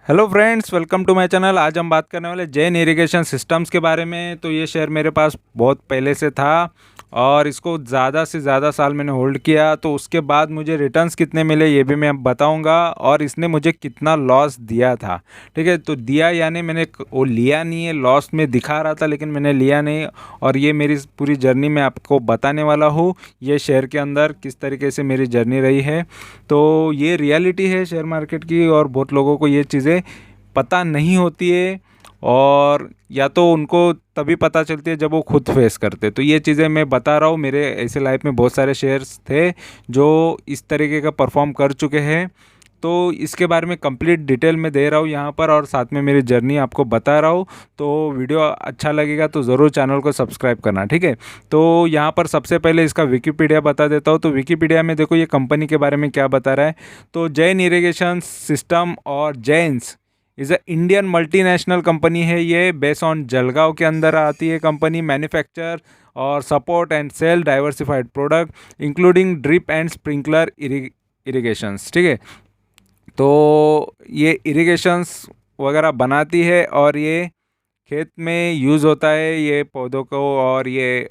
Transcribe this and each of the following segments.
Hello friends, welcome to my channel. आज हम बात करने वाले जैन इरिगेशन सिस्टम्स के बारे में। तो ये शेयर मेरे पास बहुत पहले से था और इसको ज़्यादा से ज़्यादा साल मैंने होल्ड किया। तो उसके बाद मुझे रिटर्न्स कितने मिले ये भी मैं अब बताऊंगा, और इसने मुझे कितना लॉस दिया था। ठीक है, तो दिया यानी मैंने वो लिया नहीं है, लॉस में दिखा रहा था लेकिन मैंने लिया नहीं। और ये मेरी पूरी जर्नी मैं आपको बताने वाला हूँ, ये शेयर के अंदर किस तरीके से मेरी जर्नी रही है। तो ये रियलिटी है शेयर मार्केट की, और बहुत लोगों को ये चीज़ें पता नहीं होती है, और या तो उनको तभी पता चलती है जब वो खुद फेस करते। तो ये चीज़ें मैं बता रहा हूँ, मेरे ऐसे लाइफ में बहुत सारे शेयर्स थे जो इस तरीके का परफॉर्म कर चुके हैं। तो इसके बारे में कंप्लीट डिटेल में दे रहा हूँ यहाँ पर, और साथ में मेरी जर्नी आपको बता रहा हूँ। तो वीडियो अच्छा लगेगा तो ज़रूर चैनल को सब्सक्राइब करना, ठीक है। तो यहाँ पर सबसे पहले इसका विकीपीडिया बता देता हूँ। तो विकीपीडिया में देखो ये कंपनी के बारे में क्या बता रहा है। तो जैन इरिगेशन सिस्टम और Jains is a Indian multinational company है। ये बेस ऑन जलगांव के अंदर आती है कंपनी। मैन्युफैक्चर और support and sale diversified product including drip and sprinkler irrigations, ठीक है। तो ये इरिगेशंस वगैरह बनाती है और ये खेत में यूज़ होता है ये पौधों को, और ये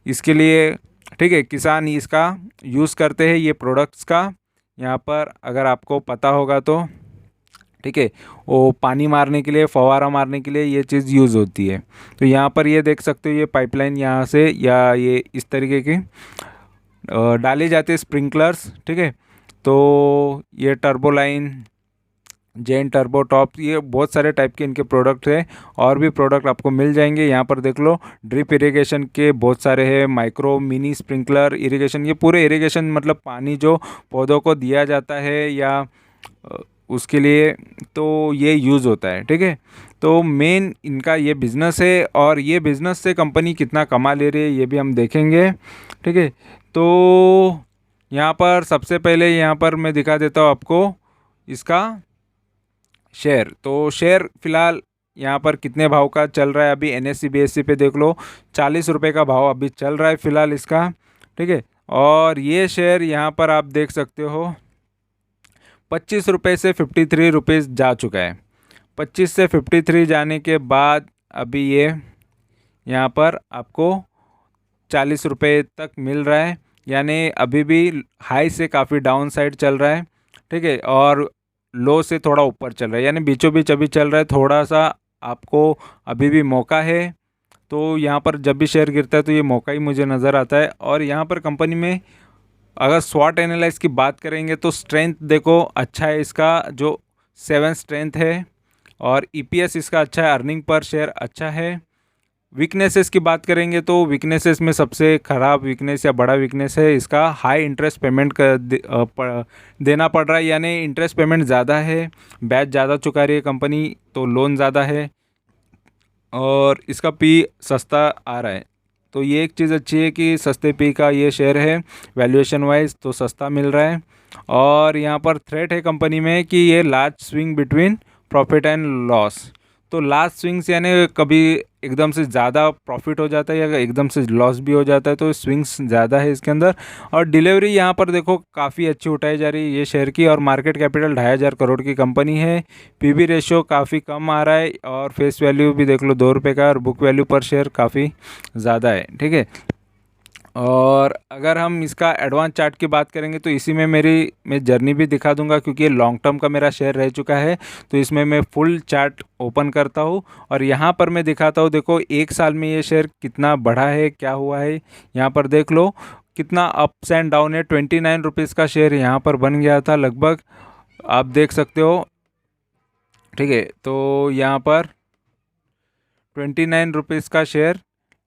इसके लिए, ठीक है, किसान इसका यूज़ करते हैं ये प्रोडक्ट्स का। यहाँ पर अगर आपको पता होगा तो, ठीक है, वो पानी मारने के लिए, फव्वारा मारने के लिए ये चीज़ यूज़ होती है। तो यहाँ पर ये देख सकते हो, ये पाइपलाइन यहाँ से या ये इस तरीके की डाली जाती है स्प्रिंकलर्स, ठीक है। तो ये turbo line, Jain turbo top, ये बहुत सारे टाइप के इनके प्रोडक्ट हैं। और भी प्रोडक्ट आपको मिल जाएंगे यहाँ पर, देख लो। ड्रिप इरिगेशन के बहुत सारे हैं, माइक्रो मिनी स्प्रिंकलर इरिगेशन, ये पूरे इरिगेशन मतलब पानी जो पौधों को दिया जाता है या उसके लिए, तो ये यूज़ होता है, ठीक है। तो मेन इनका ये बिज़नेस है, और ये बिज़नेस से कंपनी कितना कमा ले रही है ये भी हम देखेंगे, ठीक है। तो यहाँ पर सबसे पहले यहाँ पर मैं दिखा देता हूँ आपको इसका शेयर। तो शेयर फिलहाल यहाँ पर कितने भाव का चल रहा है अभी NSE BSE पे देख लो। 40 रुपये का भाव अभी चल रहा है फिलहाल इसका, ठीक है। और ये शेयर यहाँ पर आप देख सकते हो 25 रुपये से 53 रुपीज़ जा चुका है। 25 से 53 जाने के बाद अभी ये यहाँ पर आपको 40 रुपये तक मिल रहा है, यानी अभी भी हाई से काफ़ी डाउन साइड चल रहा है, ठीक है। और लो से थोड़ा ऊपर चल रहा है, यानी बीचों बीच अभी चल रहा है। थोड़ा सा आपको अभी भी मौका है। तो यहाँ पर जब भी शेयर गिरता है तो ये मौका ही मुझे नज़र आता है। और यहाँ पर कंपनी में अगर स्वॉट एनालाइज की बात करेंगे तो स्ट्रेंथ देखो अच्छा है इसका, जो 7 स्ट्रेंथ है। और EPS इसका अच्छा है, अर्निंग पर शेयर अच्छा है। वीकनेसेस की बात करेंगे तो वीकनेसेस में सबसे ख़राब वीकनेस या बड़ा वीकनेस है इसका हाई इंटरेस्ट पेमेंट देना पड़ रहा है, यानी इंटरेस्ट पेमेंट ज़्यादा है, ब्याज ज़्यादा चुका रही है कंपनी, तो लोन ज़्यादा है। और इसका पी सस्ता आ रहा है। तो ये एक चीज़ अच्छी है कि सस्ते पी का ये शेयर है, वैल्यूएशन वाइज तो सस्ता मिल रहा है। और यहाँ पर थ्रेट है कंपनी में कि ये large swing between profit and loss. तो लार्ज स्विंग्स यानी कभी एकदम से ज़्यादा प्रॉफिट हो जाता है या एकदम से लॉस भी हो जाता है, तो स्विंग्स ज़्यादा है इसके अंदर। और डिलीवरी यहाँ पर देखो काफ़ी अच्छी उठाई जा रही है ये शेयर की, और मार्केट कैपिटल 2500 करोड़ की कंपनी है। PB रेशियो काफ़ी कम आ रहा है, और फेस वैल्यू भी देख लो 2 रुपये का, और बुक वैल्यू पर शेयर काफ़ी ज़्यादा है, ठीक है। और अगर हम इसका एडवांस चार्ट की बात करेंगे तो इसी में मैं जर्नी भी दिखा दूंगा, क्योंकि ये लॉन्ग टर्म का मेरा शेयर रह चुका है। तो इसमें मैं फुल चार्ट ओपन करता हूँ और यहाँ पर मैं दिखाता हूँ, देखो 1 साल में ये शेयर कितना बढ़ा है, क्या हुआ है। यहाँ पर देख लो कितना अप्स एंड डाउन है। 29 रुपीज़ का शेयर यहाँ पर बन गया था लगभग, आप देख सकते हो, ठीक है। तो यहाँ पर 29 रुपीज़ का शेयर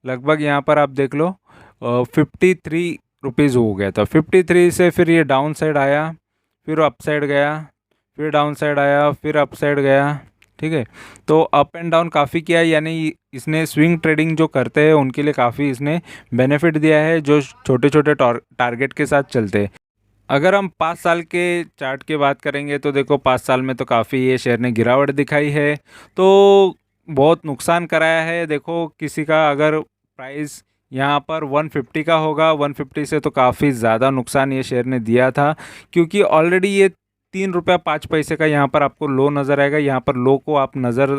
लगभग यहाँ पर आप देख लो 53 रुपीज़ हो गया था। 53 से फिर ये डाउन साइड आया, फिर अप साइड गया, फिर डाउन साइड आया, फिर अप साइड गया, ठीक है। तो अप एंड डाउन काफ़ी किया, यानी इसने स्विंग ट्रेडिंग जो करते हैं उनके लिए काफ़ी इसने बेनिफिट दिया है, जो छोटे छोटे टारगेट के साथ चलते हैं। अगर हम 5 साल के चार्ट की बात करेंगे तो देखो 5 साल में तो काफ़ी ये शेयर ने गिरावट दिखाई है, तो बहुत नुकसान कराया है। देखो किसी का अगर प्राइस यहाँ पर 150 का होगा, 150 से तो काफ़ी ज़्यादा नुकसान ये शेयर ने दिया था, क्योंकि ऑलरेडी ये ₹3.05 का यहाँ पर आपको लो नज़र आएगा। यहाँ पर लो को आप नज़र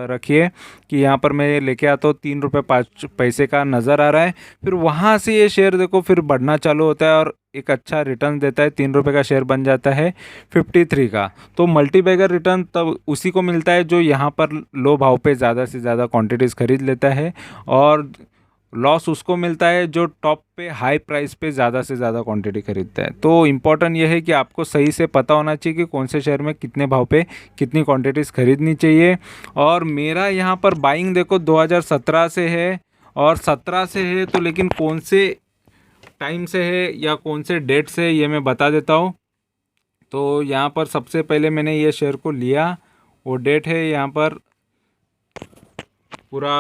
रखिए कि यहाँ पर मैं लेके आता हूँ, ₹3.05 का नज़र आ रहा है। फिर वहाँ से ये शेयर देखो फिर बढ़ना चालू होता है और एक अच्छा रिटर्न देता है। ₹3 का शेयर बन जाता है 53 का। तो मल्टीबैगर रिटर्न तब उसी को मिलता है जो यहाँ पर लो भाव पे ज़्यादा से ज़्यादा क्वांटिटीज़ खरीद लेता है, और लॉस उसको मिलता है जो टॉप पे हाई प्राइस पे ज़्यादा से ज़्यादा क्वांटिटी खरीदता है। तो इम्पॉर्टेंट ये है कि आपको सही से पता होना चाहिए कि कौन से शेयर में कितने भाव पे कितनी क्वांटिटीज़ खरीदनी चाहिए। और मेरा यहाँ पर बाइंग देखो 2017 से है और 17 से है, तो लेकिन कौन से टाइम से है या कौन से डेट से ये मैं बता देता हूँ। तो यहाँ पर सबसे पहले मैंने ये शेयर को लिया, वो डेट है यहाँ पर, पूरा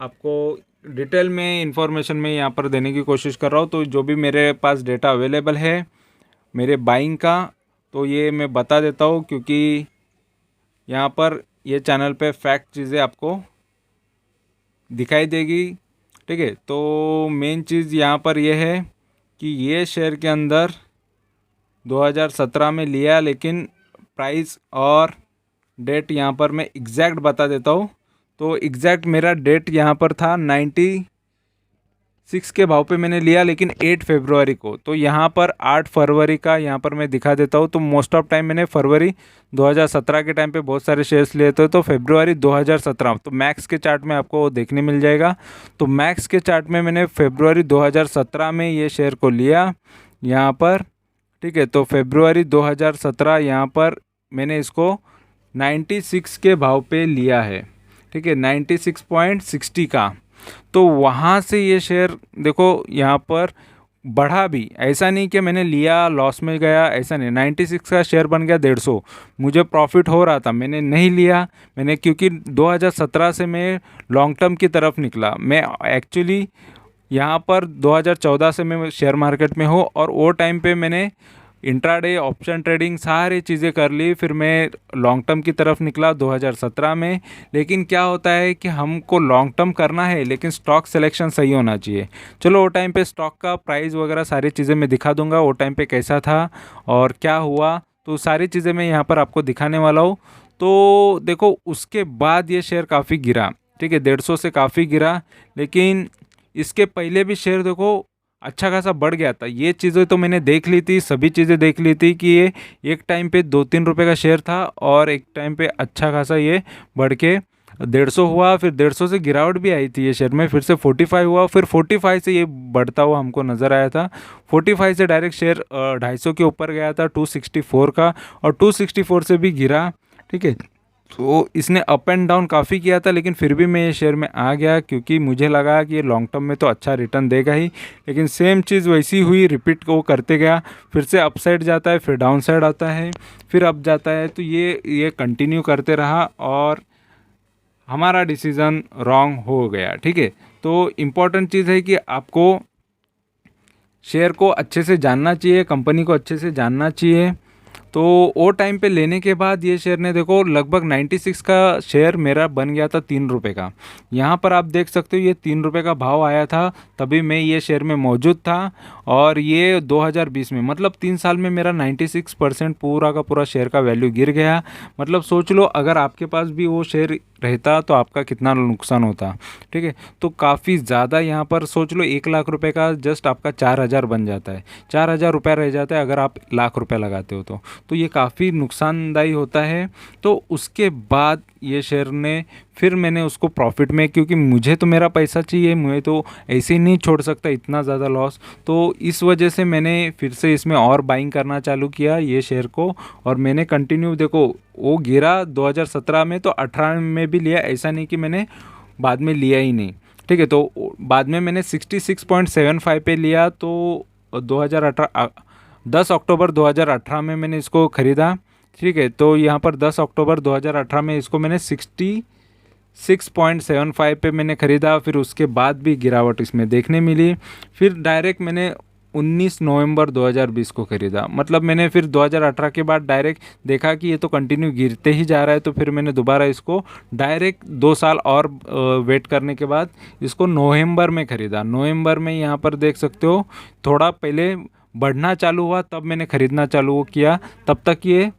आपको डिटेल में इंफॉर्मेशन में यहाँ पर देने की कोशिश कर रहा हूँ। तो जो भी मेरे पास डेटा अवेलेबल है मेरे बाइंग का, तो ये मैं बता देता हूँ, क्योंकि यहाँ पर ये चैनल पे फैक्ट चीज़ें आपको दिखाई देगी। ठीक है, तो मेन चीज़ यहाँ पर ये है कि ये शेयर के अंदर 2017 में लिया, लेकिन प्राइस और डेट यहाँ पर मैं एग्जैक्ट बता देता हूँ। तो एग्जैक्ट मेरा डेट यहाँ पर था 96 के भाव पे मैंने लिया, लेकिन 8 फरवरी को। तो यहाँ पर 8 फरवरी का यहाँ पर मैं दिखा देता हूँ। तो मोस्ट ऑफ टाइम मैंने फरवरी 2017 के टाइम पे बहुत सारे शेयर्स लिए थे, तो फरवरी 2017 तो मैक्स के चार्ट में आपको देखने मिल जाएगा। तो मैक्स के चार्ट में मैंने फरवरी 2017 में ये शेयर को लिया यहाँ पर। ठीक है, तो फरवरी 2017 यहाँ पर मैंने इसको 96 के भाव पे लिया है। ठीक है, 96.60 का। तो वहाँ से ये शेयर देखो यहाँ पर बढ़ा भी, ऐसा नहीं कि मैंने लिया लॉस में गया, ऐसा नहीं। 96 का शेयर बन गया 150, मुझे प्रॉफिट हो रहा था, मैंने नहीं लिया। मैंने क्योंकि 2017 से मैं लॉन्ग टर्म की तरफ निकला। मैं एक्चुअली यहाँ पर 2014 से मैं शेयर मार्केट में हूँ, और वो टाइम पे मैंने इंट्राडे ऑप्शन ट्रेडिंग सारी चीज़ें कर ली। फिर मैं लॉन्ग टर्म की तरफ निकला 2017 में। लेकिन क्या होता है कि हमको लॉन्ग टर्म करना है, लेकिन स्टॉक सिलेक्शन सही होना चाहिए। चलो वो टाइम पे स्टॉक का प्राइस वगैरह सारी चीज़ें मैं दिखा दूंगा, वो टाइम पे कैसा था और क्या हुआ, तो सारी चीज़ें मैं यहाँ पर आपको दिखाने वाला हूँ। तो देखो उसके बाद ये शेयर काफ़ी गिरा। ठीक है, 150 से काफ़ी गिरा, लेकिन इसके पहले भी शेयर देखो अच्छा खासा बढ़ गया था। ये चीज़ें तो मैंने देख ली थी, सभी चीज़ें देख ली थी कि ये एक टाइम पे 2-3 रुपए का शेयर था, और एक टाइम पे अच्छा खासा ये बढ़ के 150 हुआ। फिर 150 से गिरावट भी आई थी ये शेयर में, फिर से 45 हुआ, फिर 45 से ये बढ़ता हुआ हमको नज़र आया था। 45 से डायरेक्ट शेयर 250 के ऊपर गया था 264 का, और 264 से भी गिरा। ठीक है, तो इसने अप एंड डाउन काफ़ी किया था, लेकिन फिर भी मैं ये शेयर में आ गया, क्योंकि मुझे लगा कि ये लॉन्ग टर्म में तो अच्छा रिटर्न देगा ही। लेकिन सेम चीज़ वैसी हुई, रिपीट वो करते गया। फिर से अप साइड जाता है, फिर डाउन साइड आता है, फिर अप जाता है। तो ये कंटिन्यू करते रहा, और हमारा डिसीज़न रॉन्ग हो गया। ठीक है, तो इम्पॉर्टेंट चीज़ है कि आपको शेयर को अच्छे से जानना चाहिए, कंपनी को अच्छे से जानना चाहिए। तो वो टाइम पे लेने के बाद ये शेयर ने देखो लगभग 96 का शेयर मेरा बन गया था 3 रुपये का। यहाँ पर आप देख सकते हो ये 3 रुपये का भाव आया था, तभी मैं ये शेयर में मौजूद था। और ये 2020 में, मतलब 3 साल में मेरा 96% पूरा का पूरा शेयर का वैल्यू गिर गया। मतलब सोच लो अगर आपके पास भी वो शेयर रहता तो आपका कितना नुकसान होता। ठीक है, तो काफ़ी ज़्यादा यहाँ पर सोच लो 1 लाख रुपए का जस्ट आपका 4,000 बन जाता है, 4,000 रुपया रह जाता है अगर आप लाख रुपया लगाते हो तो ये काफ़ी नुकसानदायी होता है। तो उसके बाद ये शेयर ने फिर मैंने उसको प्रॉफिट में, क्योंकि मुझे तो मेरा पैसा चाहिए, मुझे तो ऐसे ही नहीं छोड़ सकता इतना ज़्यादा लॉस। तो इस वजह से मैंने फिर से इसमें और बाइंग करना चालू किया ये शेयर को, और मैंने कंटिन्यू देखो वो गिरा 2017 में, तो 18 में भी लिया, ऐसा नहीं कि मैंने बाद में लिया ही नहीं। ठीक है, तो बाद में मैंने 66.75 पे लिया। तो 2018 10 अक्टूबर 2018 में मैंने इसको ख़रीदा। ठीक है, तो यहाँ पर 10 अक्टूबर 2018 में इसको मैंने 66.75 पे मैंने ख़रीदा। फिर उसके बाद भी गिरावट इसमें देखने मिली। फिर डायरेक्ट मैंने 19 नवंबर 2020 को ख़रीदा। मतलब मैंने फिर 2018 के बाद डायरेक्ट देखा कि ये तो कंटिन्यू गिरते ही जा रहा है, तो फिर मैंने दोबारा इसको डायरेक्ट 2 साल और वेट करने के बाद इसको नवंबर में ख़रीदा। नवंबर में यहाँ पर देख सकते हो थोड़ा पहले बढ़ना चालू हुआ, तब मैंने ख़रीदना चालू किया। तब तक ये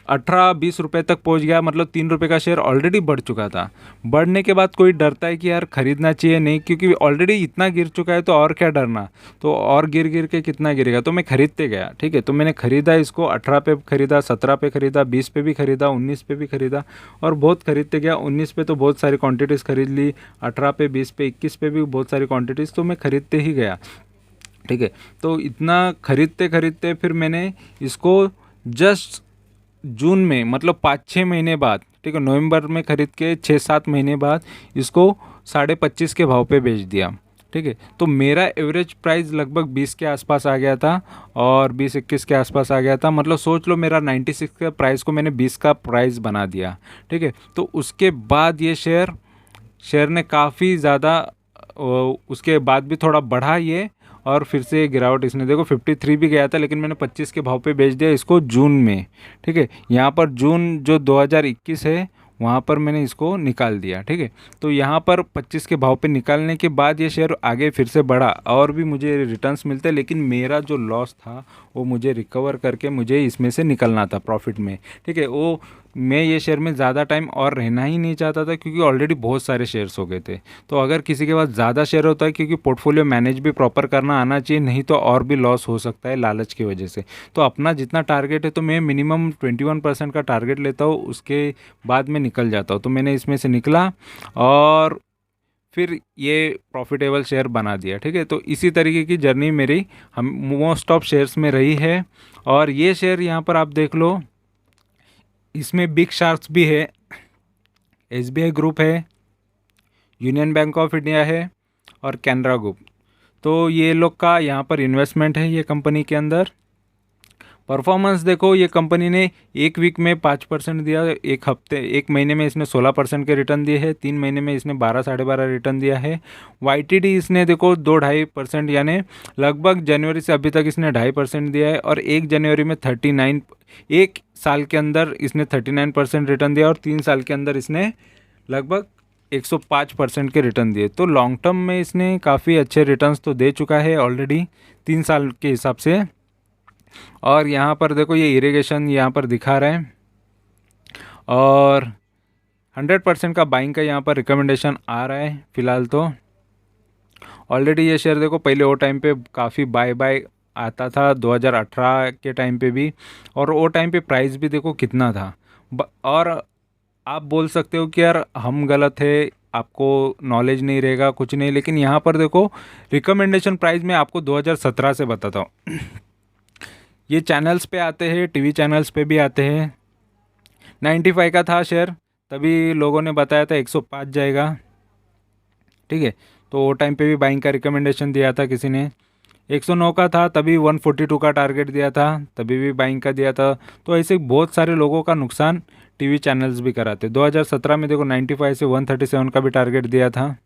18-20 रुपए तक पहुंच गया, मतलब 3 रुपए का शेयर ऑलरेडी बढ़ चुका था। बढ़ने के बाद कोई डरता है कि यार खरीदना चाहिए नहीं, क्योंकि ऑलरेडी इतना गिर चुका है तो और क्या डरना। तो और गिर गिर के कितना गिरेगा, तो मैं खरीदते गया। ठीक है, तो मैंने खरीदा इसको, 18 पे खरीदा, 17 पे खरीदा, 20 पे भी खरीदा, 19 पे भी खरीदा, और बहुत खरीदते गया। 19 पे तो बहुत सारी क्वांटिटीज़ खरीद ली, 18 पे, 20 पे, 21 पे भी बहुत सारी क्वांटिटीज़, तो मैं खरीदते ही गया। ठीक है, तो इतना खरीदते खरीदते फिर मैंने इसको जस्ट जून में, मतलब 5-6 महीने बाद, ठीक है, नवंबर में खरीद के 6-7 महीने बाद इसको 25.5 के भाव पे बेच दिया। ठीक है, तो मेरा एवरेज प्राइस लगभग 20 के आसपास आ गया था, और 20-21 के आसपास आ गया था। मतलब सोच लो, मेरा 96 का प्राइस को मैंने 20 का प्राइस बना दिया। ठीक है, तो उसके बाद ये शेयर शेयर ने काफ़ी ज़्यादा, उसके बाद भी थोड़ा बढ़ा ये, और फिर से गिरावट इसने, देखो 53 भी गया था, लेकिन मैंने 25 के भाव पे बेच दिया इसको जून में। ठीक है, यहाँ पर जून जो 2021 है वहाँ पर मैंने इसको निकाल दिया। ठीक है, तो यहाँ पर 25 के भाव पे निकालने के बाद ये शेयर आगे फिर से बढ़ा, और भी मुझे रिटर्न्स मिलते, लेकिन मेरा जो लॉस था वो मुझे रिकवर करके मुझे इसमें से निकलना था प्रॉफिट में। ठीक है, वो मैं ये शेयर में ज़्यादा टाइम और रहना ही नहीं चाहता था, क्योंकि ऑलरेडी बहुत सारे शेयर्स हो गए थे। तो अगर किसी के पास ज़्यादा शेयर होता है, क्योंकि पोर्टफोलियो मैनेज भी प्रॉपर करना आना चाहिए, नहीं तो और भी लॉस हो सकता है लालच की वजह से। तो अपना जितना टारगेट है, तो मैं मिनिमम 21% का टारगेट लेता हूँ, उसके बाद मैं निकल जाता हूँ। तो मैंने इसमें से निकला और फिर ये प्रॉफिटेबल शेयर बना दिया। ठीक है, तो इसी तरीके की जर्नी मेरी हम मोस्ट ऑफ शेयर्स में रही है। और ये शेयर यहाँ पर आप देख लो, इसमें बिग शार्क्स भी है, एसबीआई ग्रुप है, यूनियन बैंक ऑफ इंडिया है, और कैनरा ग्रुप। तो ये लोग का यहाँ पर इन्वेस्टमेंट है ये कंपनी के अंदर। परफॉर्मेंस देखो, ये कंपनी ने एक वीक में 5% दिया, एक महीने में इसने 16% के रिटर्न दिए हैं, 3 महीने में इसने 12-12.5 रिटर्न दिया है। वाईटीडी इसने देखो 2-2.5%, यानी लगभग जनवरी से अभी तक इसने 2.5% दिया है, और 1 जनवरी में 39, एक साल के अंदर इसने 39% रिटर्न दिया, और 3 साल के अंदर इसने लगभग 105% के रिटर्न दिए। तो लॉन्ग टर्म में इसने काफ़ी अच्छे रिटर्न्स तो दे चुका है ऑलरेडी 3 साल के हिसाब से। और यहाँ पर देखो, ये इरिगेशन यहाँ पर दिखा रहे हैं, और 100% का बाइंग का यहाँ पर रिकमेंडेशन आ रहा है फ़िलहाल। तो ऑलरेडी ये शेयर देखो, पहले वो टाइम पे काफ़ी बाय बाय आता था 2018 के टाइम पे भी, और वो टाइम पे प्राइस भी देखो कितना था। और आप बोल सकते हो कि यार हम गलत है, आपको नॉलेज नहीं रहेगा, कुछ नहीं, लेकिन यहाँ पर देखो रिकमेंडेशन प्राइस मैं आपको 2017 से बताता हूँ। ये चैनल्स पे आते हैं, टीवी चैनल्स पे भी आते हैं। 95 का था शेयर, तभी लोगों ने बताया था 105 जाएगा। ठीक है, तो वो टाइम पे भी बाइंग का रिकमेंडेशन दिया था किसी ने। 109 का था, तभी 142 का टारगेट दिया था, तभी भी बाइंग का दिया था। तो ऐसे बहुत सारे लोगों का नुकसान टीवी चैनल्स भी कराते। 2017 में देखो 95 से 137 का भी टारगेट दिया था।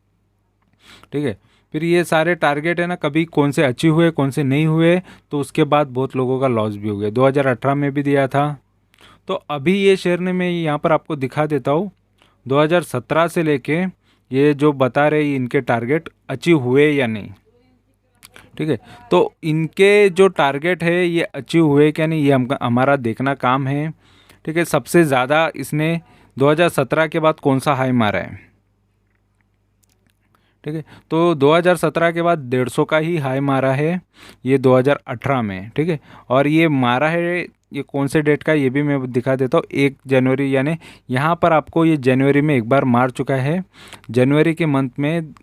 ठीक है, फिर ये सारे टारगेट है ना, कभी कौन से अचीव हुए कौन से नहीं हुए, तो उसके बाद बहुत लोगों का लॉस भी हो गया। 2018 में भी दिया था। तो अभी ये शेयर ने, मैं यहाँ पर आपको दिखा देता हूँ, 2017 से लेके ये जो बता रहे इनके टारगेट अचीव हुए या नहीं। ठीक है, तो इनके जो टारगेट है ये अचीव हुए क्या नहीं, ये हमारा देखना काम है। ठीक है, सबसे ज़्यादा इसने 2017 के बाद कौन सा हाई मारा है। ठीक है, तो 2017 के बाद 150 का ही हाई मारा है ये 2018 में। ठीक है, और ये मारा है, ये कौन से डेट का ये भी मैं दिखा देता हूँ, 1 जनवरी, यानी यहाँ पर आपको ये जनवरी में एक बार मार चुका है। जनवरी के मंथ में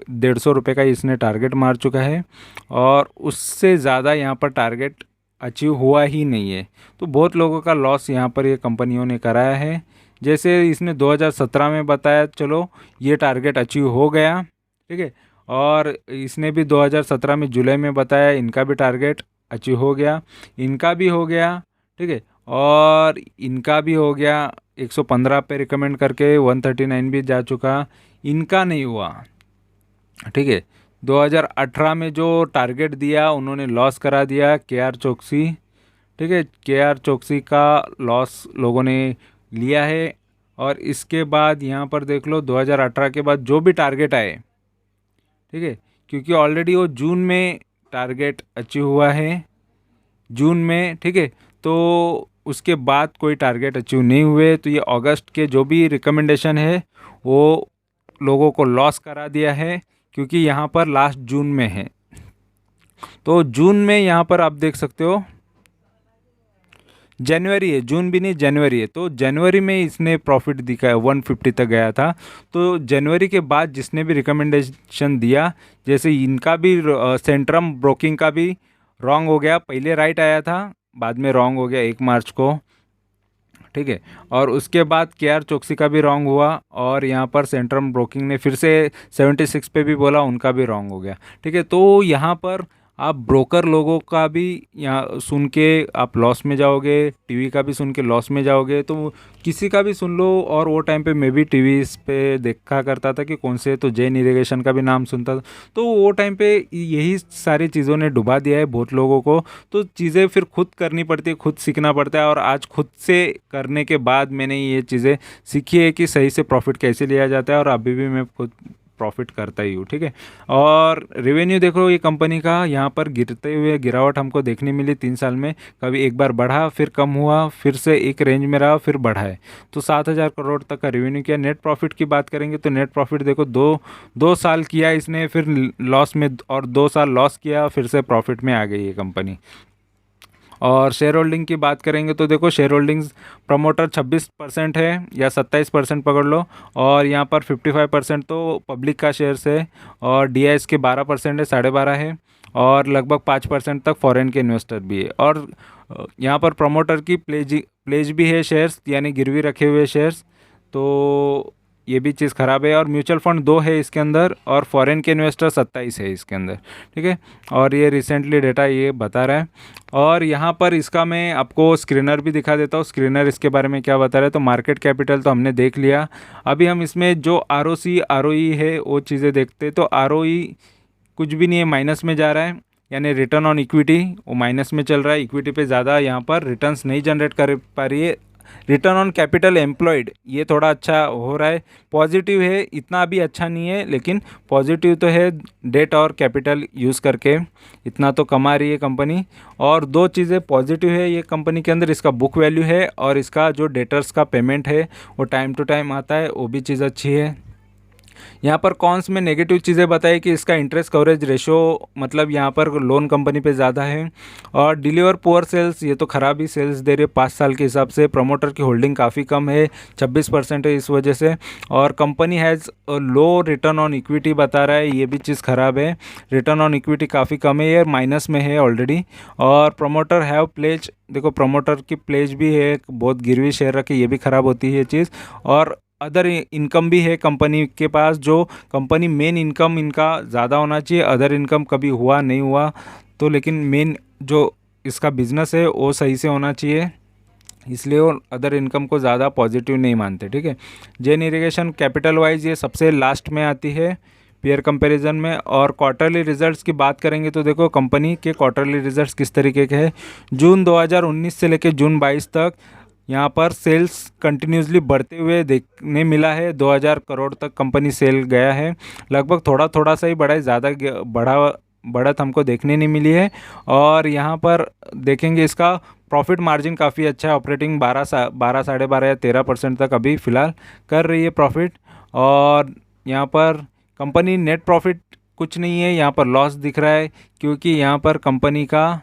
150 रुपये का इसने टारगेट मार चुका है, और उससे ज़्यादा यहाँ पर टारगेट अचीव हुआ ही नहीं है। तो बहुत लोगों का लॉस यहाँ पर ये कंपनियों ने कराया है। जैसे इसने 2017 में बताया, चलो ये टारगेट अचीव हो गया। ठीक है, और इसने भी 2017 में जुलाई में बताया इनका भी टारगेट अचीव हो गया, इनका भी हो गया। ठीक है, और इनका भी हो गया, 115 पे रिकमेंड करके 139 भी जा चुका, इनका नहीं हुआ। ठीक है, 2018 में जो टारगेट दिया उन्होंने लॉस करा दिया, KR चौकसी। ठीक है, KR चौकसी का लॉस लोगों ने लिया है। और इसके बाद यहाँ पर देख लो 2018 के बाद जो भी टारगेट आए, ठीक है, क्योंकि ऑलरेडी वो जून में टारगेट अचीव हुआ है, जून में। ठीक है, तो उसके बाद कोई टारगेट अचीव नहीं हुए, तो ये अगस्त के जो भी रिकमेंडेशन है वो लोगों को लॉस करा दिया है, क्योंकि यहाँ पर लास्ट जून में है। तो जून में यहाँ पर आप देख सकते हो जनवरी है, जून भी नहीं जनवरी है, तो जनवरी में इसने प्रॉफिट दिखाया 150 तक गया था। तो जनवरी के बाद जिसने भी रिकमेंडेशन दिया, जैसे इनका भी सेंट्रम ब्रोकिंग का भी रॉन्ग हो गया, पहले राइट आया था बाद में रॉन्ग हो गया 1 मार्च को, ठीक है। और उसके बाद केआर चोक्सी का भी रॉन्ग हुआ, और यहाँ पर सेंट्रम ब्रोकिंग ने फिर से 76 पे भी बोला, उनका भी रॉन्ग हो गया, ठीक है। तो यहाँ पर आप ब्रोकर लोगों का भी यहाँ सुन के आप लॉस में जाओगे, टीवी का भी सुन के लॉस में जाओगे, तो किसी का भी सुन लो। और वो टाइम पे मैं भी टीवी पे देखा करता था कि कौन से, तो जैन इरिगेशन का भी नाम सुनता था, तो वो टाइम पे यही सारी चीज़ों ने डुबा दिया है बहुत लोगों को। तो चीज़ें फिर खुद करनी पड़ती है, खुद सीखना पड़ता है, और आज खुद से करने के बाद मैंने ये चीज़ें सीखी है कि सही से प्रॉफिट कैसे लिया जाता है, और अभी भी मैं खुद प्रॉफिट करता ही हूँ, ठीक है। और रेवेन्यू देखो ये कंपनी का, यहाँ पर गिरते हुए गिरावट हमको देखने मिली 3 साल में, कभी एक बार बढ़ा फिर कम हुआ, फिर से एक रेंज में रहा फिर बढ़ा है। तो 7,000 करोड़ तक का रेवेन्यू किया। नेट प्रॉफिट की बात करेंगे तो नेट प्रॉफिट देखो दो साल किया इसने, फिर लॉस में, और 2 साल लॉस किया, फिर से प्रॉफिट में आ गई ये कंपनी। और शेयर होल्डिंग की बात करेंगे तो देखो शेयर होल्डिंग्स प्रमोटर 26% है या 27% पकड़ लो, और यहाँ पर 55% तो पब्लिक का शेयर्स है, और डीआईएस के 12% है, 12.5 है, और लगभग 5% तक फॉरेन के इन्वेस्टर भी है। और यहाँ पर प्रमोटर की प्लेज भी है शेयर्स, यानी गिरवी रखे हुए शेयर्स, तो ये भी चीज़ ख़राब है। और म्यूचुअल फंड 2 है इसके अंदर, और फॉरेन के इन्वेस्टर 27 है इसके अंदर, ठीक है। और ये रिसेंटली डेटा ये बता रहा है। और यहाँ पर इसका मैं आपको स्क्रीनर भी दिखा देता हूँ, स्क्रीनर इसके बारे में क्या बता रहा है। तो मार्केट कैपिटल तो हमने देख लिया, अभी हम इसमें जो आरओसी आरओई है वो चीज़ें देखते। तो आरओई कुछ भी नहीं है, माइनस में जा रहा है, यानी रिटर्न ऑन इक्विटी वो माइनस में चल रहा है, इक्विटी पे ज़्यादा यहाँ पर रिटर्न्स नहीं जनरेट कर पा रही है। रिटर्न ऑन कैपिटल एम्प्लॉयड ये थोड़ा अच्छा हो रहा है, पॉजिटिव है, इतना भी अच्छा नहीं है लेकिन पॉजिटिव तो है। डेट और कैपिटल यूज़ करके इतना तो कमा रही है कंपनी। और 2 चीज़ें पॉजिटिव है ये कंपनी के अंदर, इसका बुक वैल्यू है, और इसका जो डेटर्स का पेमेंट है वो टाइम टू टाइम आता है, वो भी चीज़ अच्छी है। यहाँ पर कॉन्स में नेगेटिव चीज़ें बताई कि इसका इंटरेस्ट कवरेज रेशो, मतलब यहाँ पर लोन कंपनी पे ज़्यादा है, और डिलीवर पुअर सेल्स, ये तो ख़राब ही सेल्स दे रही है 5 साल के हिसाब से। प्रमोटर की होल्डिंग काफ़ी कम है, 26% है इस वजह से। और company has low return on equity बता रहा है, ये भी चीज़ ख़राब है, रिटर्न ऑन इक्विटी काफ़ी कम है, ये माइनस में है ऑलरेडी। और प्रमोटर हैव प्लेज, देखो प्रमोटर की प्लेज भी है, बहुत गिरवी शेयर रखे, ये भी ख़राब होती है ये चीज़। और अदर इनकम भी है कंपनी के पास, जो कंपनी मेन इनकम इनका ज़्यादा होना चाहिए, अदर इनकम कभी हुआ नहीं हुआ तो, लेकिन मेन जो इसका बिजनेस है वो सही से होना चाहिए, इसलिए वो अदर इनकम को ज़्यादा पॉजिटिव नहीं मानते, ठीक है। जैन इरिगेशन कैपिटल वाइज ये सबसे लास्ट में आती है पेयर कंपैरिजन में। और क्वार्टरली रिजल्ट्स की बात करेंगे तो देखो कंपनी के क्वार्टरली रिजल्ट्स किस तरीके के हैं। जून 2019 से लेकर जून 22 तक यहाँ पर सेल्स कंटिन्यूसली बढ़ते हुए देखने मिला है, 2000 करोड़ तक कंपनी सेल गया है, लगभग थोड़ा थोड़ा सा ही बढ़ा है, ज़्यादा बढ़त हमको देखने नहीं मिली है। और यहाँ पर देखेंगे इसका प्रॉफिट मार्जिन काफ़ी अच्छा है, ऑपरेटिंग 12 साढ़े 12 या 13% तक अभी फ़िलहाल कर रही है प्रॉफिट। और यहाँ पर कंपनी नेट प्रॉफिट कुछ नहीं है, यहाँ पर लॉस दिख रहा है, क्योंकि यहाँ पर कंपनी का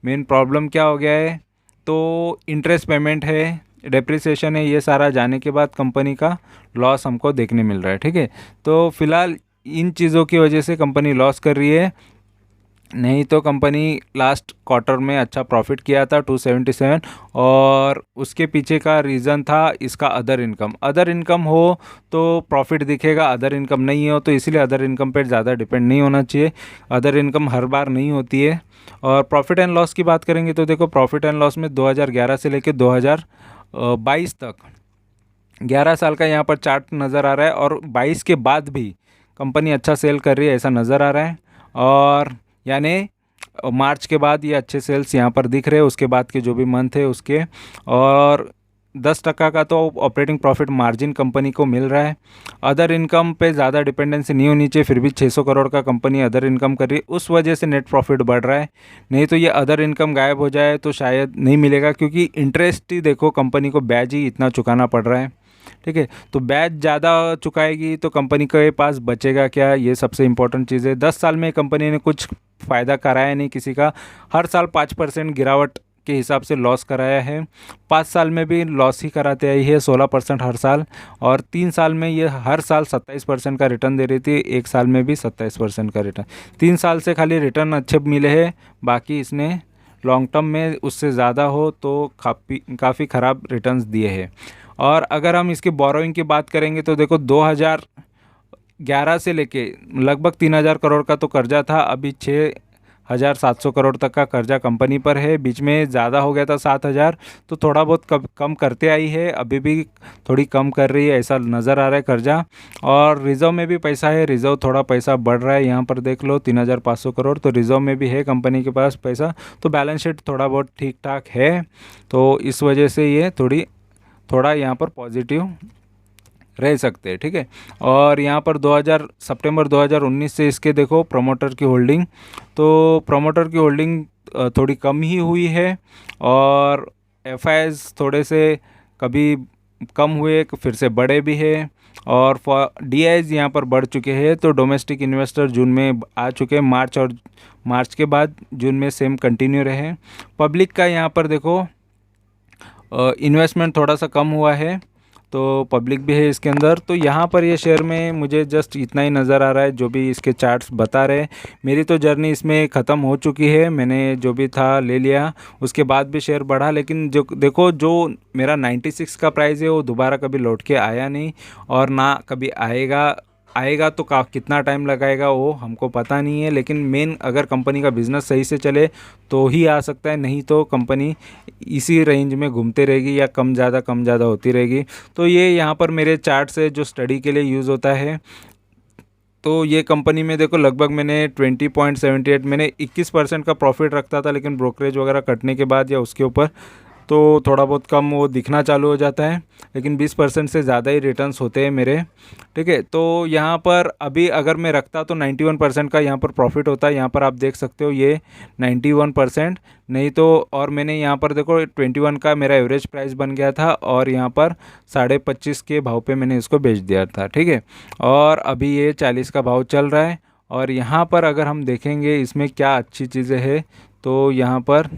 मेन प्रॉब्लम क्या हो गया है, तो इंटरेस्ट पेमेंट है, डेप्रिसिएशन है, ये सारा जाने के बाद कंपनी का लॉस हमको देखने मिल रहा है, ठीक है। तो फिलहाल इन चीज़ों की वजह से कंपनी लॉस कर रही है, नहीं तो कंपनी लास्ट क्वार्टर में अच्छा प्रॉफिट किया था 277, और उसके पीछे का रीज़न था इसका अदर इनकम। अदर इनकम हो तो प्रॉफिट दिखेगा, अदर इनकम नहीं हो तो इसलिए अदर इनकम पर ज़्यादा डिपेंड नहीं होना चाहिए, अदर इनकम हर बार नहीं होती है। और प्रॉफिट एंड लॉस की बात करेंगे तो देखो प्रॉफिट एंड लॉस में 2011 से लेकर 2022 तक 11 साल का यहाँ पर चार्ट नज़र आ रहा है, और 22 के बाद भी कंपनी अच्छा सेल कर रही है ऐसा नज़र आ रहा है। और यानी मार्च के बाद ये अच्छे सेल्स यहाँ पर दिख रहे हैं, उसके बाद के जो भी मंथ है उसके। और 10% का तो ऑपरेटिंग प्रॉफिट मार्जिन कंपनी को मिल रहा है। अदर इनकम पे ज़्यादा डिपेंडेंसी नहीं होनी चाहिए, फिर भी 600 करोड़ का कंपनी अदर इनकम कर रही है, उस वजह से नेट प्रॉफिट बढ़ रहा है। नहीं तो ये अदर इनकम गायब हो जाए तो शायद नहीं मिलेगा, क्योंकि इंटरेस्ट ही देखो, कंपनी को ब्याज ही इतना चुकाना पड़ रहा है। ठीक है, तो ब्याज ज़्यादा चुकाएगी तो कंपनी के पास बचेगा क्या, ये सबसे इम्पोर्टेंट चीज़ है। 10 साल में कंपनी ने कुछ फ़ायदा कराया नहीं किसी का, हर साल 5% गिरावट के हिसाब से लॉस कराया है। 5 साल में भी लॉस ही कराते आई है, 16% हर साल। और 3 साल में ये हर साल 27% का रिटर्न दे रही थी, एक साल में भी 27% का रिटर्न। 3 साल से खाली रिटर्न अच्छे मिले हैं, बाकी इसने लॉन्ग टर्म में उससे ज़्यादा हो तो काफ़ी ख़राब रिटर्न्स दिए हैं। और अगर हम इसकी बोरोइंग की बात करेंगे तो देखो 2011 से लेके लगभग 3000 करोड़ का तो कर्जा था, अभी 6700 करोड़ तक का कर्जा कंपनी पर है। बीच में ज़्यादा हो गया था 7000, तो थोड़ा बहुत कम करते आई है, अभी भी थोड़ी कम कर रही है, ऐसा नज़र आ रहा है कर्जा। और रिज़र्व में भी पैसा है, रिज़र्व थोड़ा पैसा बढ़ रहा है, यहाँ पर देख लो 3500 करोड़, तो रिज़र्व में भी है कंपनी के पास पैसा, तो बैलेंस शीट थोड़ा बहुत ठीक ठाक है। तो इस वजह से ये थोड़ा यहाँ पर पॉजिटिव रह सकते हैं। ठीक है, और यहाँ पर सितंबर 2019 से इसके देखो प्रमोटर की होल्डिंग, तो प्रमोटर की होल्डिंग थोड़ी कम ही हुई है, और एफआईएस थोड़े से कभी कम हुए फिर से बढ़े भी है, और डीआईज यहाँ पर बढ़ चुके हैं। तो डोमेस्टिक इन्वेस्टर जून में आ चुके हैं, मार्च के बाद जून में सेम कंटिन्यू रहे। पब्लिक का यहाँ पर देखो इन्वेस्टमेंट थोड़ा सा कम हुआ है, तो पब्लिक भी है इसके अंदर। तो यहाँ पर ये शेयर में मुझे जस्ट इतना ही नज़र आ रहा है, जो भी इसके चार्ट्स बता रहे हैं। मेरी तो जर्नी इसमें ख़त्म हो चुकी है, मैंने जो भी था ले लिया, उसके बाद भी शेयर बढ़ा, लेकिन जो देखो जो मेरा 96 का प्राइस है वो दोबारा कभी लौट के आया नहीं, और ना कभी आएगा तो कितना टाइम लगाएगा वो हमको पता नहीं है। लेकिन मेन अगर कंपनी का बिज़नेस सही से चले तो ही आ सकता है, नहीं तो कंपनी इसी रेंज में घूमते रहेगी या कम ज़्यादा होती रहेगी। तो ये यहाँ पर मेरे चार्ट से जो स्टडी के लिए यूज़ होता है। तो ये कंपनी में देखो लगभग मैंने 20.78 मैंने 21% का प्रॉफिट रखता था, लेकिन ब्रोकरेज वगैरह कटने के बाद या उसके ऊपर तो थोड़ा बहुत कम वो दिखना चालू हो जाता है, लेकिन 20% से ज़्यादा ही रिटर्न्स होते हैं मेरे। ठीक है, तो यहाँ पर अभी अगर मैं रखता तो 91% का यहाँ पर प्रॉफिट होता है। यहाँ पर आप देख सकते हो ये 91%, नहीं तो और मैंने यहाँ पर देखो 21 का मेरा एवरेज प्राइस बन गया था, और यहाँ पर 25.5 के भाव पे मैंने इसको बेच दिया था। ठीक है, और अभी ये 40 का भाव चल रहा है। और यहाँ पर अगर हम देखेंगे इसमें क्या अच्छी चीज़ें हैं, तो यहाँ पर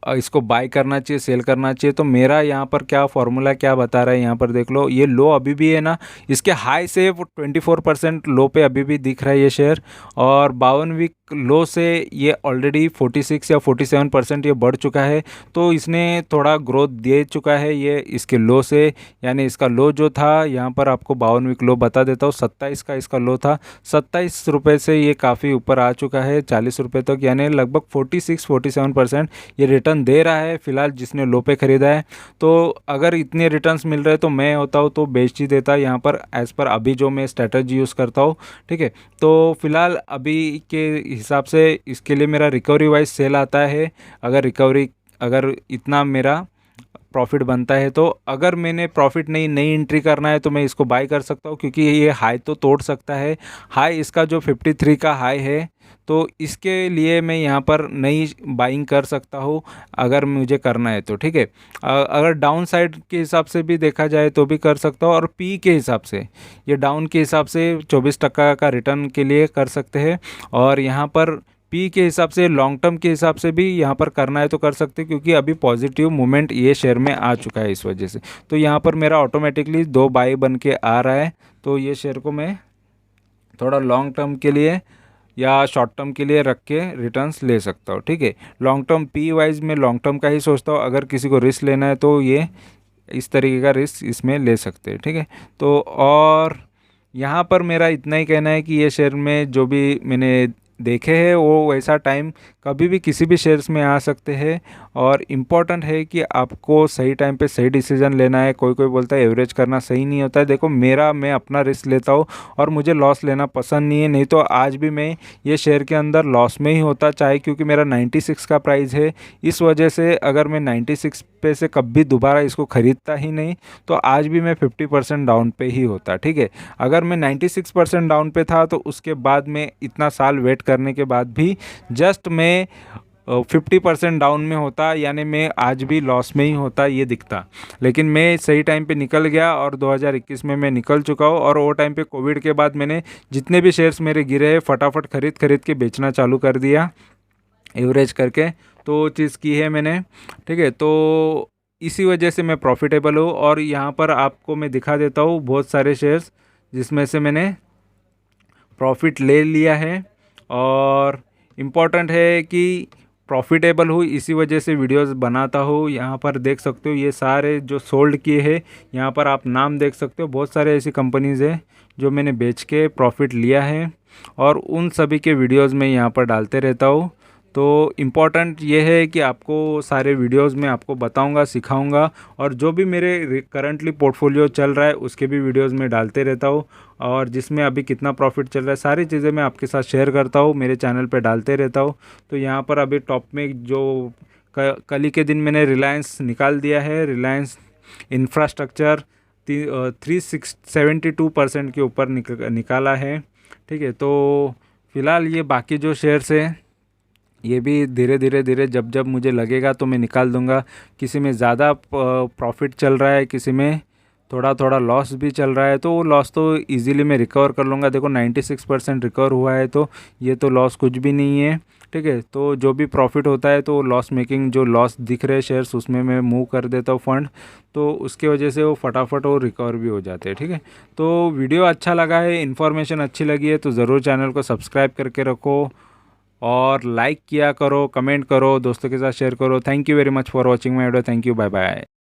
इसको बाय करना चाहिए, सेल करना चाहिए। तो मेरा यहाँ पर क्या फॉर्मूला क्या बता रहा है, यहाँ पर देख लो, ये लो अभी भी है ना, इसके हाई से 24% लो पे अभी भी दिख रहा है ये शेयर, और 52 वीक लो से ये ऑलरेडी 46 या 47% ये बढ़ चुका है। तो इसने थोड़ा ग्रोथ दे चुका है ये इसके लो से, यानी इसका लो जो था यहाँ पर आपको 52 वीक लो बता देता हूँ, 27 का इसका लो था, 27 रुपये से ये काफ़ी ऊपर आ चुका है 40 रुपये तक, यानी लगभग 46-47% ये रिटर्न दे रहा है फिलहाल जिसने लो पे ख़रीदा है। तो अगर इतने रिटर्न्स मिल रहे तो मैं होता हूँ तो बेच ही देता यहाँ पर, एज़ पर अभी जो मैं स्ट्रेटजी यूज़ करता हूँ। ठीक है, तो फिलहाल अभी के हिसाब से इसके लिए मेरा रिकवरी वाइज सेल आता है। अगर इतना मेरा प्रॉफिट बनता है, तो अगर मैंने प्रॉफिट नई एंट्री करना है तो मैं इसको बाय कर सकता हूँ, क्योंकि ये हाई तो तोड़ सकता है। हाई इसका जो 53 का हाई है, तो इसके लिए मैं यहाँ पर नई बाइंग कर सकता हूँ अगर मुझे करना है तो। ठीक है, अगर डाउन साइड के हिसाब से भी देखा जाए तो भी कर सकता हूँ, और पी के हिसाब से ये डाउन के हिसाब से 24% का रिटर्न के लिए कर सकते हैं। और यहाँ पर पी के हिसाब से लॉन्ग टर्म के हिसाब से भी यहाँ पर करना है तो कर सकते हैं, क्योंकि अभी पॉजिटिव मूवमेंट ये शेयर में आ चुका है इस वजह से। तो यहाँ पर मेरा ऑटोमेटिकली 2 बाई बन के आ रहा है, तो ये शेयर को मैं थोड़ा लॉन्ग टर्म के लिए या शॉर्ट टर्म के लिए रख के रिटर्न्स ले सकता हूँ। ठीक है, लॉन्ग टर्म पी वाइज में लॉन्ग टर्म का ही सोचता हूँ, अगर किसी को रिस्क लेना है तो ये इस तरीके का रिस्क इसमें ले सकते हैं। ठीक है, तो और यहाँ पर मेरा इतना ही कहना है कि ये शेयर में जो भी मैंने देखे हैं वो वैसा टाइम कभी भी किसी भी शेयर्स में आ सकते हैं। और इम्पॉर्टेंट है कि आपको सही टाइम पे सही डिसीजन लेना है। कोई कोई बोलता है एवरेज करना सही नहीं होता है। देखो मैं अपना रिस्क लेता हूँ और मुझे लॉस लेना पसंद नहीं है, नहीं तो आज भी मैं ये शेयर के अंदर लॉस में ही होता, चाहे क्योंकि मेरा 96 का प्राइस है। इस वजह से अगर मैं 96 पे से कभी दोबारा इसको ख़रीदता ही नहीं तो आज भी मैं 50% डाउन पे ही होता। ठीक है, अगर मैं 96% डाउन पे था तो उसके बाद में इतना साल वेट करने के बाद भी जस्ट मैं 50% डाउन में होता, यानी मैं आज भी लॉस में ही होता ये दिखता। लेकिन मैं सही टाइम पे निकल गया और 2021 में मैं निकल चुका हूँ। और वो टाइम पे कोविड के बाद मैंने जितने भी शेयर्स मेरे गिरे हैं फटाफट खरीद के बेचना चालू कर दिया एवरेज करके। तो वो चीज़ की है मैंने। ठीक है, तो इसी वजह से मैं प्रॉफिटेबल हूँ। और यहाँ पर आपको मैं दिखा देता हूँ बहुत सारे शेयर्स जिसमें से मैंने प्रॉफिट ले लिया है। और इम्पॉर्टेंट है कि प्रॉफिटेबल हूँ, इसी वजह से वीडियोस बनाता हूँ। यहाँ पर देख सकते हो ये सारे जो सोल्ड किए हैं, यहाँ पर आप नाम देख सकते हो। बहुत सारे ऐसी कंपनीज़ हैं जो मैंने बेच के प्रॉफिट लिया है और उन सभी के वीडियोस में यहाँ पर डालते रहता हूँ। तो इम्पॉर्टेंट ये है कि आपको सारे वीडियोस में आपको बताऊंगा, सिखाऊंगा। और जो भी मेरे करंटली पोर्टफोलियो चल रहा है उसके भी वीडियोस में डालते रहता हूँ। और जिसमें अभी कितना प्रॉफिट चल रहा है सारी चीज़ें मैं आपके साथ शेयर करता हूँ, मेरे चैनल पे डालते रहता हूँ। तो यहाँ पर अभी टॉप में जो कल ही के दिन मैंने रिलायंस निकाल दिया है, रिलायंस इंफ्रास्ट्रक्चर 372% के ऊपर निकाला है। ठीक है, तो फ़िलहाल ये बाकी जो शेयर्स हैं ये भी धीरे जब जब मुझे लगेगा तो मैं निकाल दूंगा। किसी में ज़्यादा प्रॉफिट चल रहा है, किसी में थोड़ा थोड़ा लॉस भी चल रहा है, तो वो लॉस तो इजीली मैं रिकवर कर लूँगा। देखो 96% रिकवर हुआ है तो ये तो लॉस कुछ भी नहीं है। ठीक है, तो जो भी प्रॉफिट होता है तो लॉस मेकिंग जो लॉस दिख रहे शेयर्स उसमें मैं मूव कर देता हूँ फंड, तो उसके वजह से वो फटाफट वो रिकवर भी हो जाते हैं। ठीक है, तो वीडियो अच्छा लगा है, इन्फॉर्मेशन अच्छी लगी है तो ज़रूर चैनल को सब्सक्राइब करके रखो और लाइक किया करो, कमेंट करो, दोस्तों के साथ शेयर करो। Thank you very much for watching my video. Thank you, bye bye.